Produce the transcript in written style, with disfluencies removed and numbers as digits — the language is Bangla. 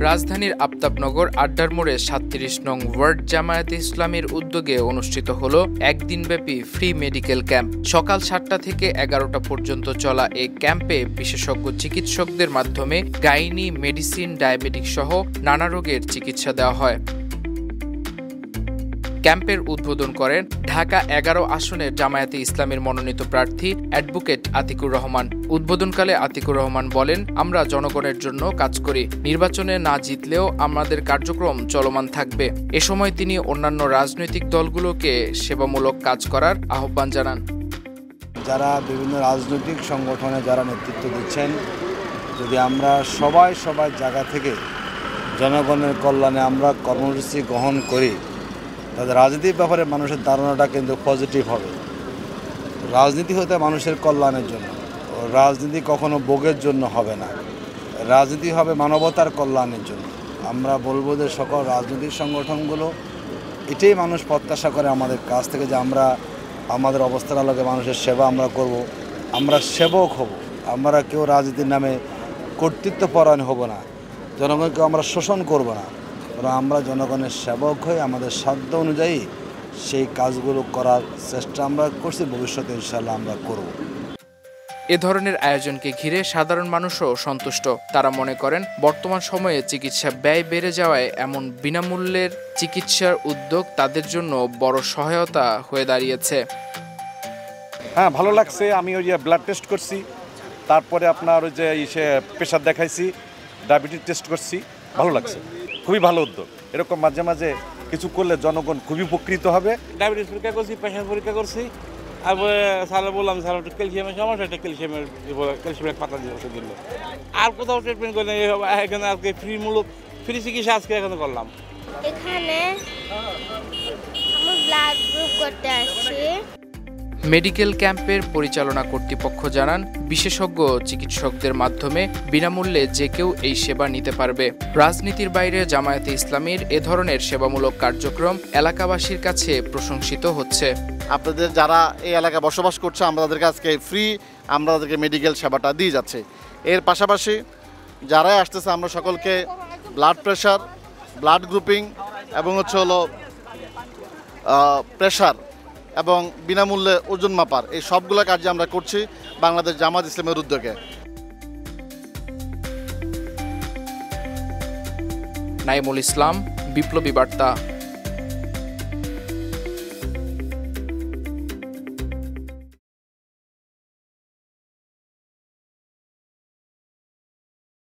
রাজধানীর আফতাবনগর আড্ডার মোড়ে ৩৭ নং ওয়ার্ড জামায়াতে ইসলামীর উদ্যোগে অনুষ্ঠিত হল একদিনব্যাপী ফ্রি মেডিকেল ক্যাম্প। সকাল ৭টা থেকে ১১টা পর্যন্ত চলা এই ক্যাম্পে বিশেষজ্ঞ চিকিৎসকদের মাধ্যমে গাইনি, মেডিসিন, ডায়াবেটিক সহ নানা রোগের চিকিৎসা দেওয়া হয়। ক্যাম্পের উদ্বোধন করেন ঢাকা ১১ আসনের জামায়াতে ইসলামীর মনোনীত প্রার্থী অ্যাডভোকেট আতিকুর রহমান। উদ্বোধনকালে আতিকুর রহমান বলেন, আমরা জনগণের জন্য কাজ করি, নির্বাচনে না জিতলেও আমাদের কার্যক্রম চলমান থাকবে। এ সময় তিনি অন্যান্য রাজনৈতিক দলগুলোকে সেবামূলক কাজ করার আহ্বান জানান। যারা বিভিন্ন রাজনৈতিক সংগঠনে যারা নেতৃত্ব দিচ্ছেন, যদি আমরা সবাই জায়গা থেকে জনগণের কল্যাণে আমরা কর্মসূচি গ্রহণ করি, তাদের রাজনীতির ব্যাপারে মানুষের ধারণাটা কিন্তু পজিটিভ হবে। রাজনীতি হতে মানুষের কল্যাণের জন্য, রাজনীতি কখনো ভোগের জন্য হবে না, রাজনীতি হবে মানবতার কল্যাণের জন্য। আমরা বলবো যে সকল রাজনৈতিক সংগঠনগুলো এটাই মানুষ প্রত্যাশা করে আমাদের কাছ থেকে, যে আমরা আমাদের অবস্থার আলোকে মানুষের সেবা আমরা করব, আমরা সেবক হব, আমরা কেউ রাজনীতির নামে কর্তৃত্বপরায়ণ হব না, জনগণকে আমরা শোষণ করব না, আমরা জনগণের সেবক হয়ে আমাদের সাধ্য অনুযায়ী সেই কাজগুলো করার চেষ্টা আমরা করছি, ভবিষ্যতে ইনশাআল্লাহ আমরা করব। এ ধরনের আয়োজনকে ঘিরে সাধারণ মানুষও সন্তুষ্ট। তারা মনে করেন, বর্তমান সময়ে চিকিৎসা ব্যয় বেড়ে যাওয়ায় এমন বিনামূল্যের চিকিৎসার উদ্যোগ তাদের জন্য বড় সহায়তা হয়ে দাঁড়িয়েছে। হ্যাঁ, ভালো লাগছে। আমি ওই যে ব্লাড টেস্ট করছি, তারপরে আপনার ওই যে প্রেশার দেখাইছি, ডায়াবেটিস টেস্ট করছি, ভালো লাগছে। খুবই ভালো উদ্যোগ। এরকম মাঝে মাঝে কিছু করলে জনগণ খুবই উপকৃত হবে। ডায়াবেটিস পরীক্ষা করছি, প্রেশার পরীক্ষা করছি, আর স্যার বললাম স্যার একটু ক্যালসিয়ামের সমস্যা, একটা ক্যালসিয়ামের পাতা দিয়ে ওষুধ দিল। আর কোথাও ট্রিটমেন্ট করলে এখানে আজকে ফ্রি চিকিৎসা আজকে এখানে করলাম। এখানে আমি ব্লাড গ্রুপ করতে আসছি। মেডিকেল ক্যাম্পের পরিচালনা কর্তৃপক্ষ জানান, বিশেষজ্ঞ চিকিৎসকদের মাধ্যমে বিনামূল্যে যে কেউ এই সেবা নিতে পারবে। রাজনীতির বাইরে জামায়াতে ইসলামীর এ ধরনের সেবামূলক কার্যক্রম এলাকাবাসীর কাছে প্রশংসিত হচ্ছে। আপনাদের যারা এই এলাকায় বসবাস করছে, আমরা তাদেরকে আজকে ফ্রি আমরা তাদেরকে মেডিকেল সেবাটা দিয়ে যাচ্ছে। এর পাশাপাশি যারাই আসতেছে, আমরা সকলকে ব্লাড প্রেশার, ব্লাড গ্রুপিং এবং প্রেশার এবং বিনামূল্যে ওজন মাপার, এই সবগুলো কাজ আমরা করছি বাংলাদেশ জামায়াত ইসলামের উদ্যোগে। নাইমুল ইসলাম, বিপ্লবী বার্তা।